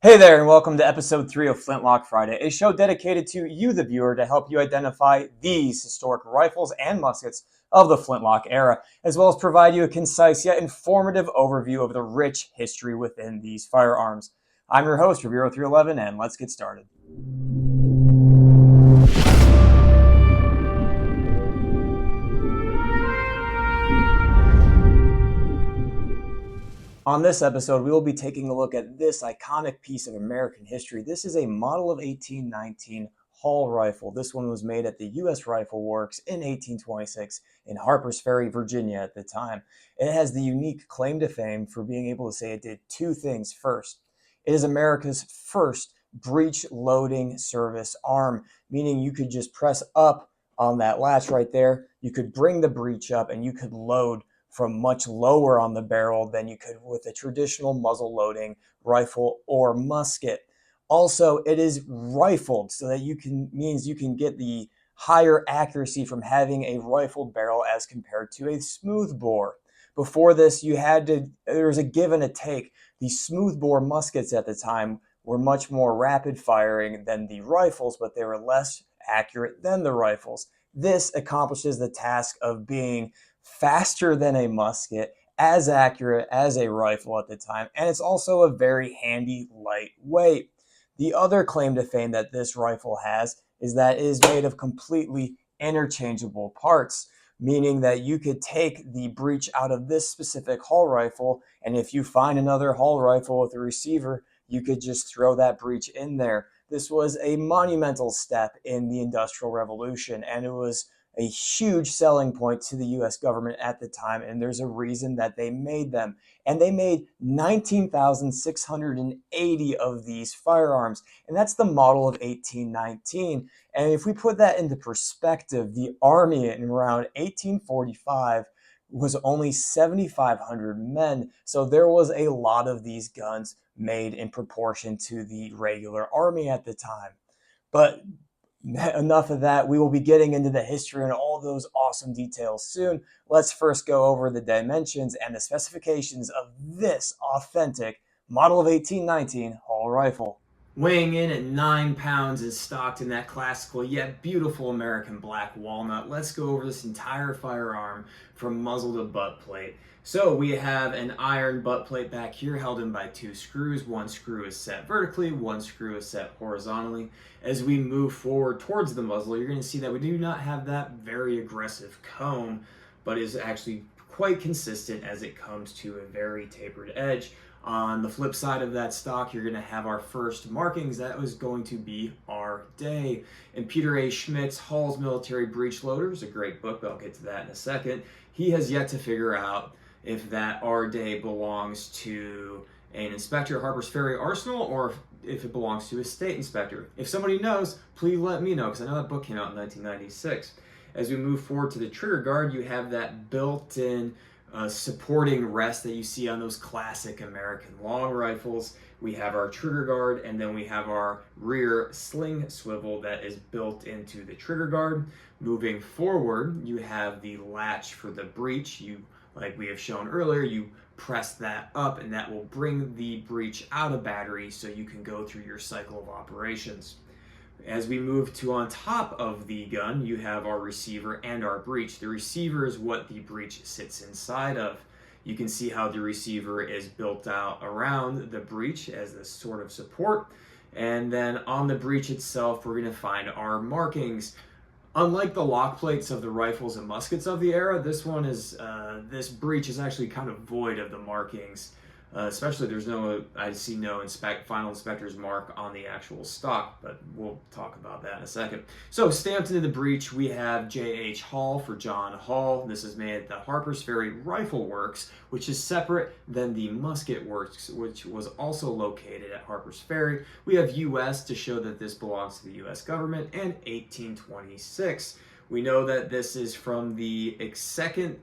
Hey there, and welcome to episode 3 of Flintlock Friday, a show dedicated to you, the viewer, to help you identify these historic rifles and muskets of the Flintlock era, as well as provide you a concise yet informative overview of the rich history within these firearms. I'm your host, Revero311, and let's get started. On this episode, we will be taking a look at this iconic piece of American history. This is a model of 1819 Hall rifle. This one was made at the U.S. Rifle Works in 1826 in Harpers Ferry, Virginia at the time. It has the unique claim to fame for being able to say it did two things. First, it is America's first breech-loading service arm, meaning you could just press up on that latch right there. You could bring the breech up and you could load from much lower on the barrel than you could with a traditional muzzle loading rifle or musket. Also, it is rifled so that means you can get the higher accuracy from having a rifled barrel as compared to a smooth bore. Before this, there was a give and a take. The smooth bore muskets at the time were much more rapid firing than the rifles, but they were less accurate than the rifles. This accomplishes the task of being faster than a musket, as accurate as a rifle at the time, and it's also a very handy lightweight. The other claim to fame that this rifle has is that it is made of completely interchangeable parts, meaning that you could take the breech out of this specific Hall rifle, and if you find another Hall rifle with a receiver, you could just throw that breech in there. This was a monumental step in the Industrial Revolution, and it was a huge selling point to the U.S. government at the time, and there's a reason that they made them. And they made 19,680 of these firearms, and that's the model of 1819. And if we put that into perspective, the Army in around 1845 was only 7,500 men, so there was a lot of these guns made in proportion to the regular Army at the time. But enough of that. We will be getting into the history and all those awesome details soon. Let's first go over the dimensions and the specifications of this authentic model of 1819 Hall rifle. Weighing in at 9 pounds and stocked in that classical yet beautiful American black walnut, let's go over this entire firearm from muzzle to butt plate. So we have an iron butt plate back here held in by two screws. One screw is set vertically, one screw is set horizontally. As we move forward towards the muzzle, you're going to see that we do not have that very aggressive comb, but is actually quite consistent as it comes to a very tapered edge. On the flip side of that stock, you're going to have our first markings. That was going to be our day. And Peter A. Schmidt's Hall's Military Breech-Loader is a great book, but I'll get to that in a second. He has yet to figure out if that our day belongs to an inspector at Harpers Ferry Arsenal or if it belongs to a state inspector. If somebody knows, please let me know, because I know that book came out in 1996. As we move forward to the trigger guard, you have that built-in supporting rest that you see on those classic American long rifles. We have our trigger guard, and then we have our rear sling swivel that is built into the trigger guard. Moving forward, you have the latch for the breech. Like we have shown earlier, you press that up and that will bring the breech out of battery so you can go through your cycle of operations. As we move to on top of the gun, you have our receiver and our breech. The receiver is what the breech sits inside of. You can see how the receiver is built out around the breech as this sort of support. And then on the breech itself, we're going to find our markings. Unlike the lock plates of the rifles and muskets of the era, this breech is actually kind of void of the markings. Especially I see no final inspector's mark on the actual stock, but we'll talk about that in a second. So stamped into the breech, we have J.H. Hall for John Hall. This is made at the Harpers Ferry Rifle Works, which is separate than the Musket Works, which was also located at Harpers Ferry. We have U.S. to show that this belongs to the U.S. government, and 1826. We know that this is from the extension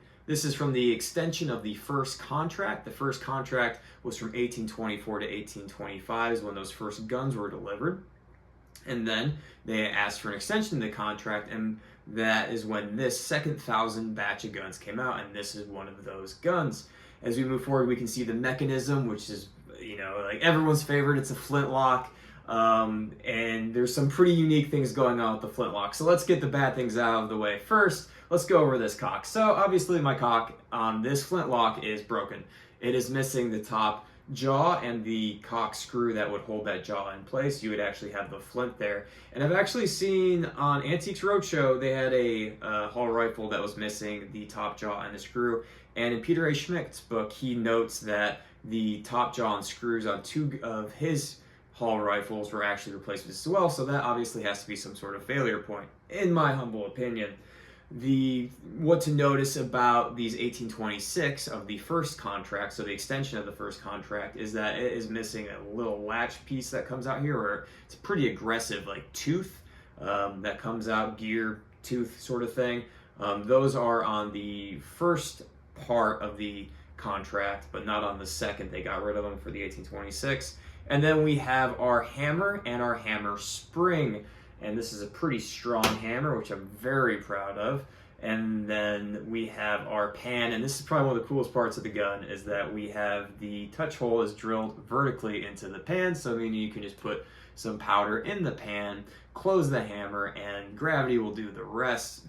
of the first contract. The first contract was from 1824 to 1825 is when those first guns were delivered. And then they asked for an extension of the contract, and that is when this second 1,000 batch of guns came out, and this is one of those guns. As we move forward, we can see the mechanism, which is like everyone's favorite. It's a Flintlock. And there's some pretty unique things going on with the Flintlock. So let's get the bad things out of the way first. Let's go over this cock. So obviously my cock on this Flintlock is broken. It is missing the top jaw and the cock screw that would hold that jaw in place. You would actually have the flint there. And I've actually seen on Antiques Roadshow, they had a Hall rifle that was missing the top jaw and the screw. And in Peter A. Schmidt's book, he notes that the top jaw and screws on 2 of his Hall rifles were actually replacements as well. So that obviously has to be some sort of failure point, in my humble opinion. What to notice about these 1826 of the first contract, so the extension of the first contract, is that it is missing a little latch piece that comes out here, or it's a pretty aggressive like tooth that comes out, gear tooth sort of thing. Those are on the first part of the contract, but not on the second. They got rid of them for the 1826. And then we have our hammer and our hammer spring. And this is a pretty strong hammer, which I'm very proud of. And then we have our pan, and this is probably one of the coolest parts of the gun, is that we have the touch hole is drilled vertically into the pan, so meaning you can just put some powder in the pan, close the hammer, and gravity will do the rest.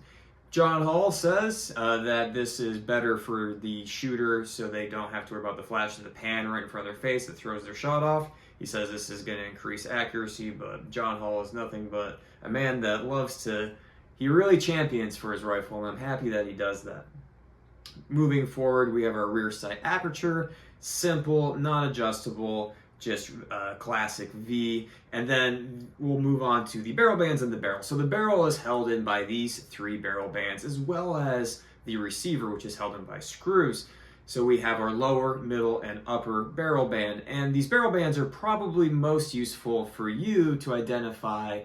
John Hall says that this is better for the shooter, so they don't have to worry about the flash in the pan right in front of their face that throws their shot off. He says this is going to increase accuracy, but John Hall is nothing but a man that loves to, he really champions for his rifle, and I'm happy that he does that. Moving forward, we have our rear sight aperture, simple, non-adjustable, just classic V, and then we'll move on to the barrel bands and the barrel. So the barrel is held in by these 3 barrel bands, as well as the receiver, which is held in by screws. So we have our lower, middle, and upper barrel band. And these barrel bands are probably most useful for you to identify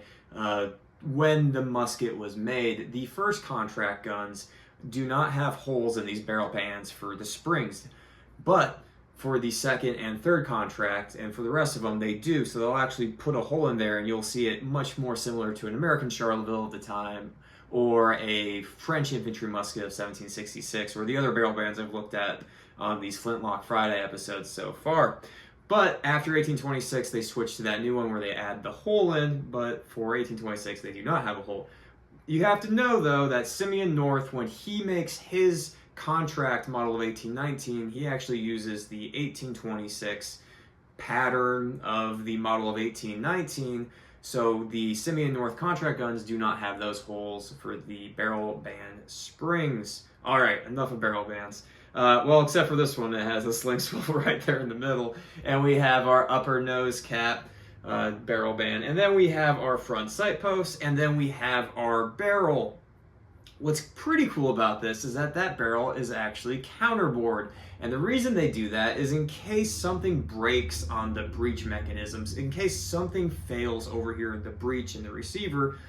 when the musket was made. The first contract guns do not have holes in these barrel bands for the springs. But for the second and third contract, and for the rest of them, they do. So they'll actually put a hole in there, and you'll see it much more similar to an American Charleville at the time, or a French infantry musket of 1766, or the other barrel bands I've looked at on these Flintlock Friday episodes so far. But after 1826, they switched to that new one where they add the hole in, but for 1826, they do not have a hole. You have to know, though, that Simeon North, when he makes his contract model of 1819, he actually uses the 1826 pattern of the model of 1819. So the Simeon North contract guns do not have those holes for the barrel band springs. All right, enough of barrel bands. Well, except for this one, it has a sling swivel right there in the middle. And we have our upper nose cap barrel band. And then we have our front sight posts. And then we have our barrel. What's pretty cool about this is that that barrel is actually counterbored. And the reason they do that is in case something breaks on the breech mechanisms, in case something fails over here in the breech and the receiver,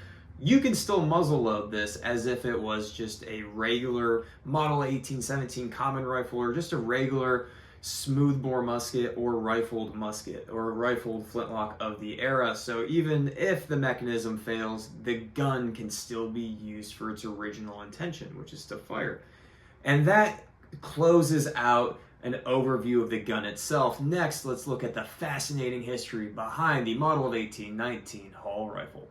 you can still muzzle load this as if it was just a regular Model 1817 common rifle, or just a regular smoothbore musket or rifled musket or rifled flintlock of the era. So even if the mechanism fails, the gun can still be used for its original intention, which is to fire. And that closes out an overview of the gun itself. Next, let's look at the fascinating history behind the model of 1819 Hall rifle.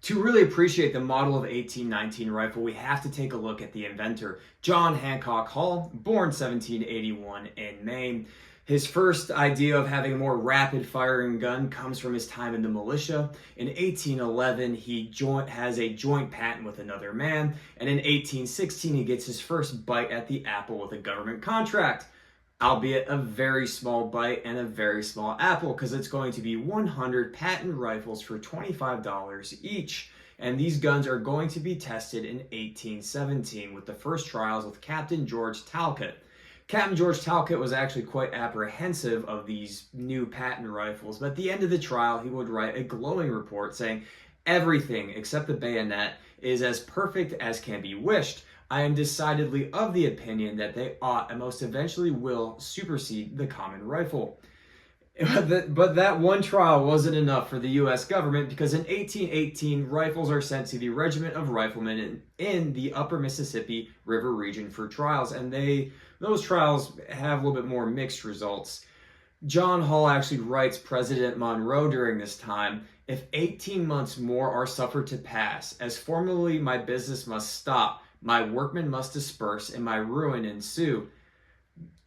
To really appreciate the model of 1819 rifle, we have to take a look at the inventor, John Hancock Hall, born 1781 in Maine. His first idea of having a more rapid firing gun comes from his time in the militia. In 1811, he has a joint patent with another man, and in 1816, he gets his first bite at the apple with a government contract. Albeit a very small bite and a very small apple, because it's going to be 100 patent rifles for $25 each. And these guns are going to be tested in 1817 with the first trials with Captain George Talcott. Captain George Talcott was actually quite apprehensive of these new patent rifles, but at the end of the trial, he would write a glowing report saying, "Everything except the bayonet is as perfect as can be wished. I am decidedly of the opinion that they ought and most eventually will supersede the common rifle." But that one trial wasn't enough for the U.S. government, because in 1818, rifles are sent to the Regiment of Riflemen in the upper Mississippi River region for trials, and those trials have a little bit more mixed results. John Hall actually writes President Monroe during this time, "If 18 months more are suffered to pass, as formerly my business must stop, my workmen must disperse, and my ruin ensue."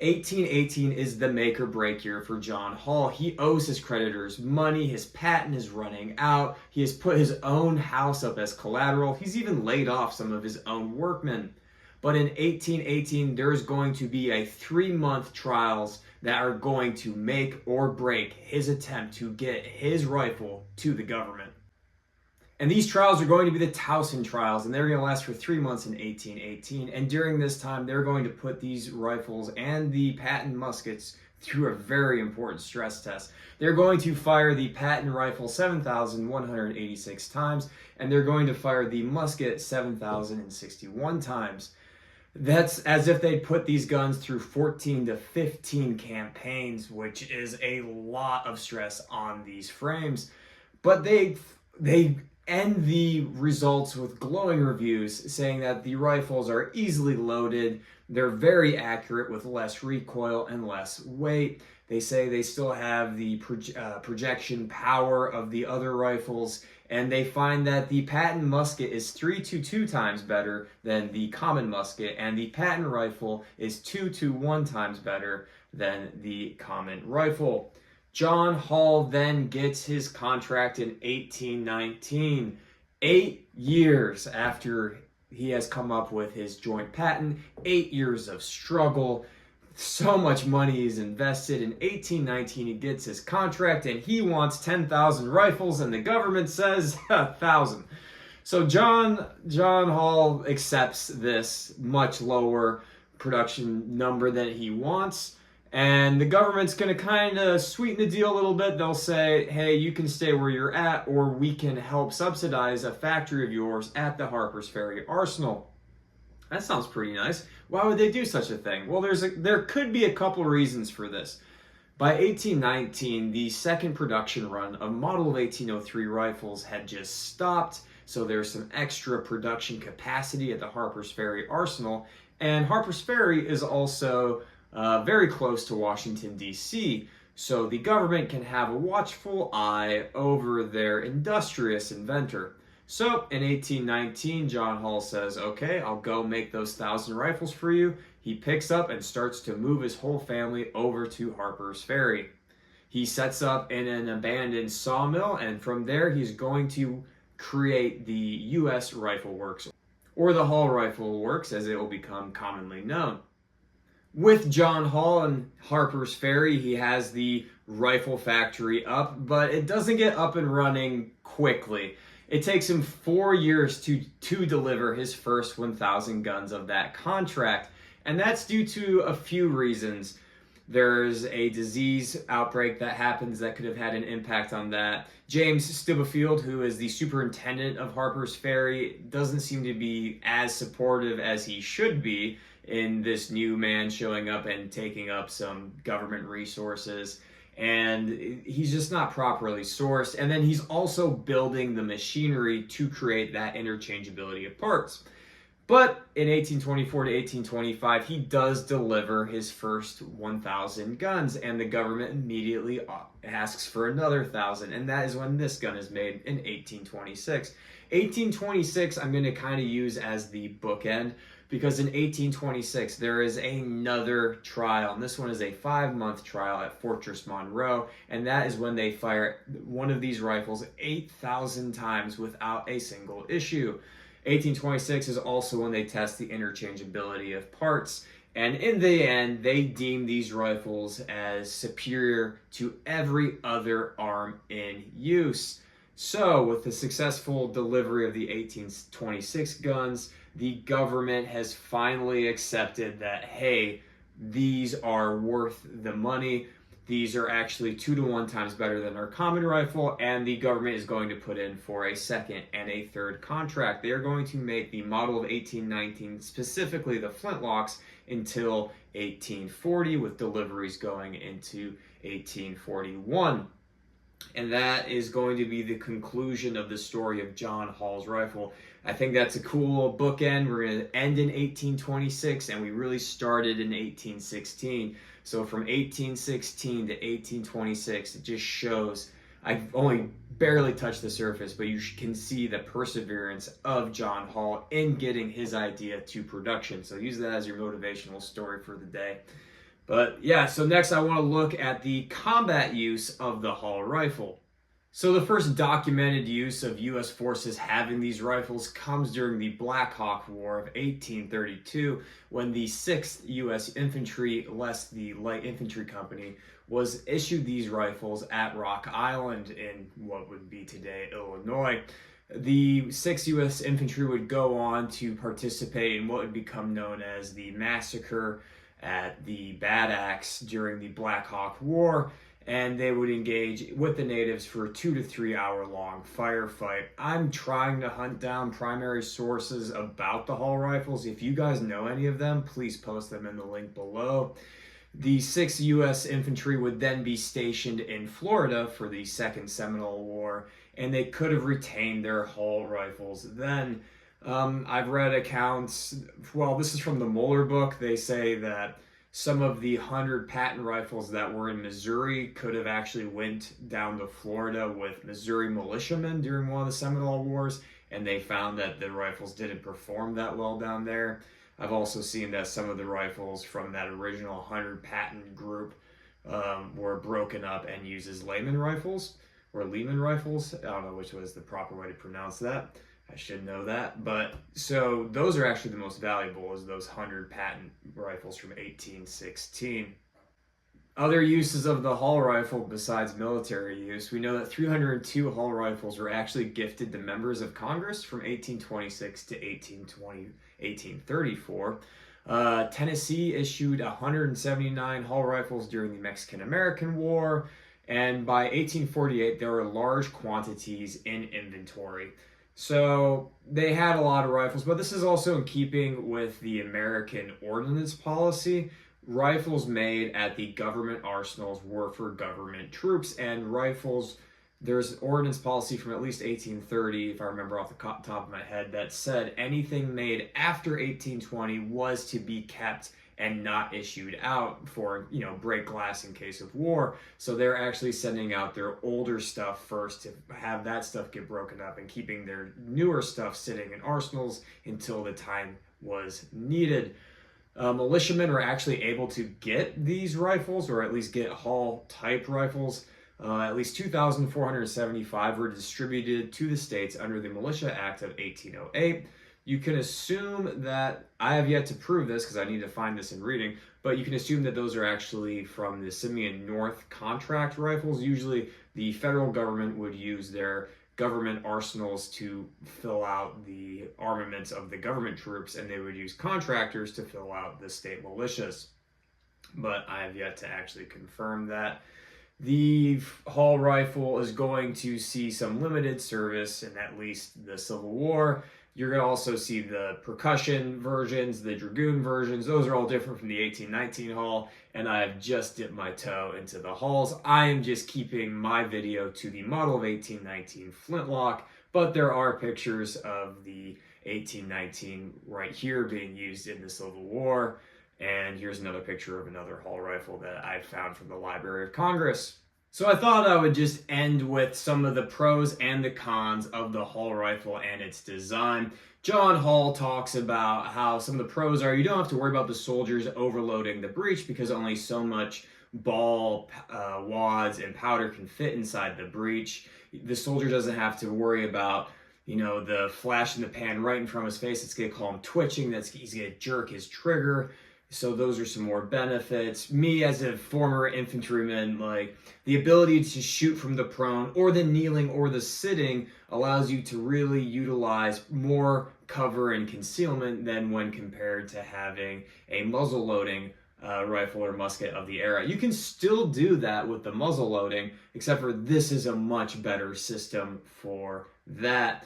1818 is the make or break year for John Hall. He owes his creditors money, his patent is running out, he has put his own house up as collateral, he's even laid off some of his own workmen. But in 1818, there's going to be a 3-month trials that are going to make or break his attempt to get his rifle to the government. And these trials are going to be the Towson trials, and they're going to last for 3 months in 1818. And during this time, they're going to put these rifles and the patent muskets through a very important stress test. They're going to fire the patent rifle 7,186 times, and they're going to fire the musket 7,061 times. That's as if they put these guns through 14 to 15 campaigns, which is a lot of stress on these frames. But they end the results with glowing reviews saying that the rifles are easily loaded, they're very accurate with less recoil and less weight. They say they still have the projection power of the other rifles, and they find that the patent musket is 3 to 2 times better than the common musket, and the patent rifle is 2 to 1 times better than the common rifle. John Hall then gets his contract in 1819, 8 years after he has come up with his joint patent, 8 years of struggle. So much money is invested. In 1819, he gets his contract and he wants 10,000 rifles, and the government says 1,000. So John Hall accepts this much lower production number than he wants. And the government's going to kind of sweeten the deal a little bit. They'll say, hey, you can stay where you're at, or we can help subsidize a factory of yours at the Harpers Ferry Arsenal. That sounds pretty nice. Why would they do such a thing? Well, there could be a couple reasons for this. By 1819, the second production run of model of 1803 rifles had just stopped, so there's some extra production capacity at the Harpers Ferry Arsenal. And Harpers Ferry is also very close to Washington, D.C., so the government can have a watchful eye over their industrious inventor. So in 1819, John Hall says, okay, I'll go make those 1,000 rifles for you. He picks up and starts to move his whole family over to Harper's Ferry. He sets up in an abandoned sawmill, and from there he's going to create the U.S. Rifle Works, or the Hall Rifle Works as it will become commonly known. With John Hall and Harper's Ferry, he has the rifle factory up, but it doesn't get up and running quickly. It takes him 4 years to deliver his first 1,000 guns of that contract, and that's due to a few reasons. There's a disease outbreak that happens that could have had an impact on that. James Stubblefield, who is the superintendent of Harper's Ferry, doesn't seem to be as supportive as he should be in this new man showing up and taking up some government resources. And he's just not properly sourced. And then he's also building the machinery to create that interchangeability of parts. But in 1824 to 1825, he does deliver his first 1,000 guns, and the government immediately asks for another 1,000, and that is when this gun is made in 1826. 1826, I'm going to kind of use as the bookend, because in 1826, there is another trial, and this one is a 5-month trial at Fortress Monroe, and that is when they fire one of these rifles 8,000 times without a single issue. 1826 is also when they test the interchangeability of parts, and in the end, they deem these rifles as superior to every other arm in use. So, with the successful delivery of the 1826 guns, the government has finally accepted that, hey, these are worth the money. These are actually 2 to 1 times better than our common rifle, and the government is going to put in for a second and a third contract. They are going to make the model of 1819, specifically the Flintlocks, until 1840, with deliveries going into 1841. And that is going to be the conclusion of the story of John Hall's rifle. I think that's a cool bookend. We're going to end in 1826, and we really started in 1816. So from 1816 to 1826, it just shows, I've only barely touched the surface, but you can see the perseverance of John Hall in getting his idea to production. So use that as your motivational story for the day. But yeah, so next I want to look at the combat use of the Hall rifle. So the first documented use of U.S. forces having these rifles comes during the Black Hawk War of 1832, when the 6th U.S. Infantry, less the Light Infantry Company, was issued these rifles at Rock Island in what would be today Illinois. The 6th U.S. Infantry would go on to participate in what would become known as the massacre at the Bad Axe during the Black Hawk War, and they would engage with the natives for a 2 to 3 hour long firefight. I'm trying to hunt down primary sources about the Hall rifles. If you guys know any of them, please post them in the link below. The 6th U.S. Infantry would then be stationed in Florida for the Second Seminole War, and they could have retained their Hall rifles then. I've read accounts, well, this is from the Mueller book. They say that some of the 100 patent rifles that were in Missouri could have actually went down to Florida with Missouri militiamen during one of the Seminole Wars, and they found that the rifles didn't perform that well down there. I've also seen that some of the rifles from that original 100 patent group were broken up and used as Lehman rifles, or Lehman rifles. I don't know which was the proper way to pronounce that. I should know that. But so those are actually the most valuable, is those 100 patent rifles from 1816. Other uses of the Hall rifle besides military use, we know that 302 Hall rifles were actually gifted to members of Congress from 1826 to 1834. Tennessee issued 179 Hall rifles during the Mexican-American War, and by 1848 there were large quantities in inventory. So they had a lot of rifles, but this is also in keeping with the American ordnance policy. Rifles made at the government arsenals were for government troops, and rifles, there's ordnance policy from at least 1830, if I remember off the top of my head, that said anything made after 1820 was to be kept and not issued out for, break glass in case of war. So they're actually sending out their older stuff first to have that stuff get broken up and keeping their newer stuff sitting in arsenals until the time was needed. Militiamen were actually able to get these rifles, or at least get Hall type rifles. At least 2,475 were distributed to the states under the Militia Act of 1808. You can assume that, I have yet to prove this because I need to find this in reading, but you can assume that those are actually from the Simeon North contract rifles. Usually the federal government would use their government arsenals to fill out the armaments of the government troops, and they would use contractors to fill out the state militias. But I have yet to actually confirm that. The Hall rifle is going to see some limited service in at least the Civil War. You're going to also see the percussion versions, the dragoon versions. Those are all different from the 1819 Hall, and I've just dipped my toe into the Halls. I am just keeping my video to the model of 1819 Flintlock, but there are pictures of the 1819 right here being used in the Civil War. And here's another picture of another Hall rifle that I found from the Library of Congress. So I thought I would just end with some of the pros and the cons of the Hall rifle and its design. John Hall talks about how some of the pros are you don't have to worry about the soldiers overloading the breech because only so much ball, wads, and powder can fit inside the breech. The soldier doesn't have to worry about the flash in the pan right in front of his face. It's going to call him twitching. He's going to jerk his trigger. So those are some more benefits. Me as a former infantryman, the ability to shoot from the prone or the kneeling or the sitting allows you to really utilize more cover and concealment than when compared to having a muzzle loading rifle or musket of the era. You can still do that with the muzzle loading, except for this is a much better system for that.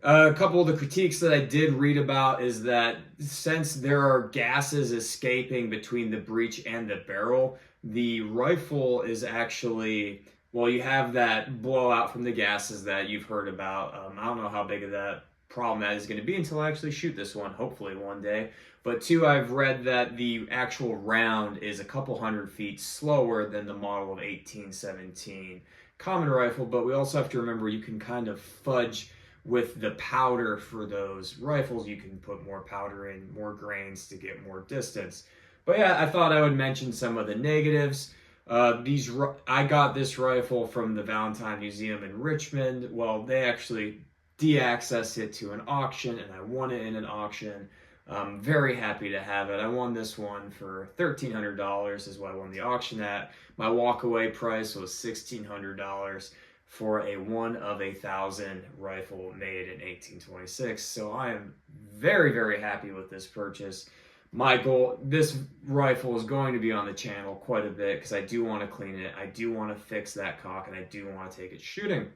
A couple of the critiques that I did read about is that since there are gases escaping between the breech and the barrel, the rifle is actually, you have that blowout from the gases that you've heard about. I don't know how big of that problem that is going to be until I actually shoot this one, hopefully one day. But two, I've read that the actual round is a couple hundred feet slower than the model of 1817 common rifle, but we also have to remember you can kind of fudge with the powder for those rifles. You can put more powder in, more grains to get more distance. But yeah, I thought I would mention some of the negatives. I got this rifle from the Valentine Museum in Richmond. Well, they actually de-accessed it to an auction, and I won it in an auction. I'm very happy to have it. I won this one for $1,300 is what I won the auction at. My walkaway price was $1,600 for a 1 of 1,000 rifle made in 1826. So I am very, very happy with this purchase. My goal, this rifle is going to be on the channel quite a bit because I do want to clean it, I do want to fix that cock, and I do want to take it shooting.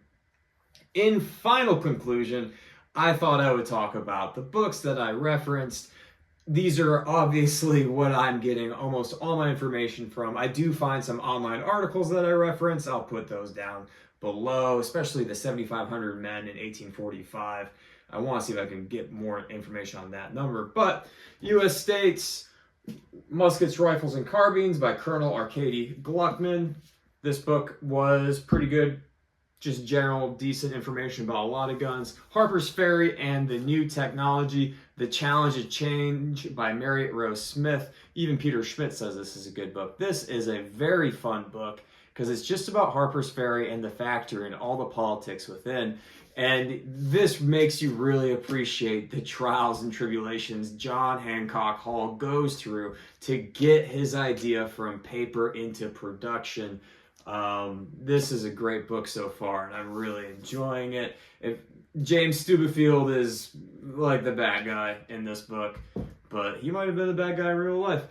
In final conclusion, I thought I would talk about the books that I referenced. These are obviously what I'm getting almost all my information from. I do find some online articles that I reference. I'll put those down below, especially the 7,500 Men in 1845. I want to see if I can get more information on that number. But U.S. States, Muskets, Rifles, and Carbines by Colonel Arkady Gluckman. This book was pretty good. Just general, decent information about a lot of guns. Harper's Ferry and the New Technology, The Challenge of Change by Marriott Rose Smith. Even Peter Schmidt says this is a good book. This is a very fun book because it's just about Harper's Ferry and the factory and all the politics within. And this makes you really appreciate the trials and tribulations John Hancock Hall goes through to get his idea from paper into production. This is a great book so far, and I'm really enjoying it. James Stubefield is like the bad guy in this book, but he might have been the bad guy in real life.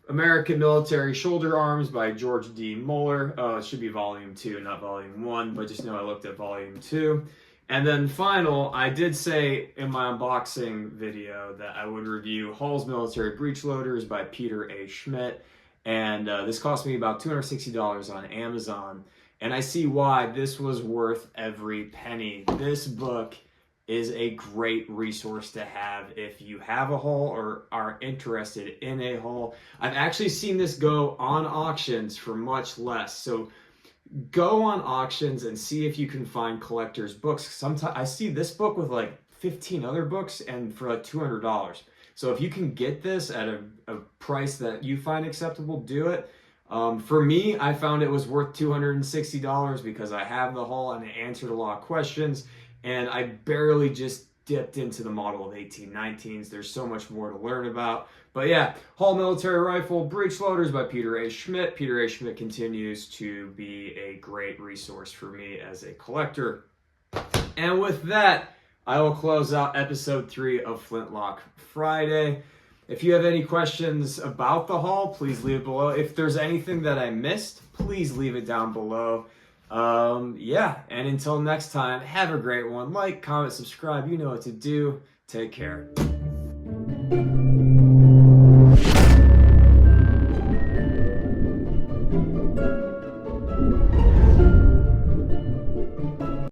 American Military Shoulder Arms by George D. Muller. It should be volume 2, not volume 1, but just know I looked at volume 2. And then final, I did say in my unboxing video that I would review Hall's Military Breech-Loaders by Peter A. Schmidt. And this cost me about $260 on Amazon. And I see why this was worth every penny. This book is a great resource to have if you have a Hall or are interested in a Hall. I've actually seen this go on auctions for much less. So go on auctions and see if you can find collector's books. Sometimes I see this book with like 15 other books and for like $200. So if you can get this at a price that you find acceptable, do it. For me, I found it was worth $260 because I have the Hall and it answered a lot of questions. And I barely just dipped into the model of 1819s. There's so much more to learn about. But yeah, Hall Military Rifle Breech-Loaders by Peter A. Schmidt. Peter A. Schmidt continues to be a great resource for me as a collector. And with that, I will close out episode 3 of Flintlock Friday. If you have any questions about the Hall, please leave it below. If there's anything that I missed, please leave it down below. Yeah, and until next time, have a great one. Like, comment, subscribe. You know what to do. Take care.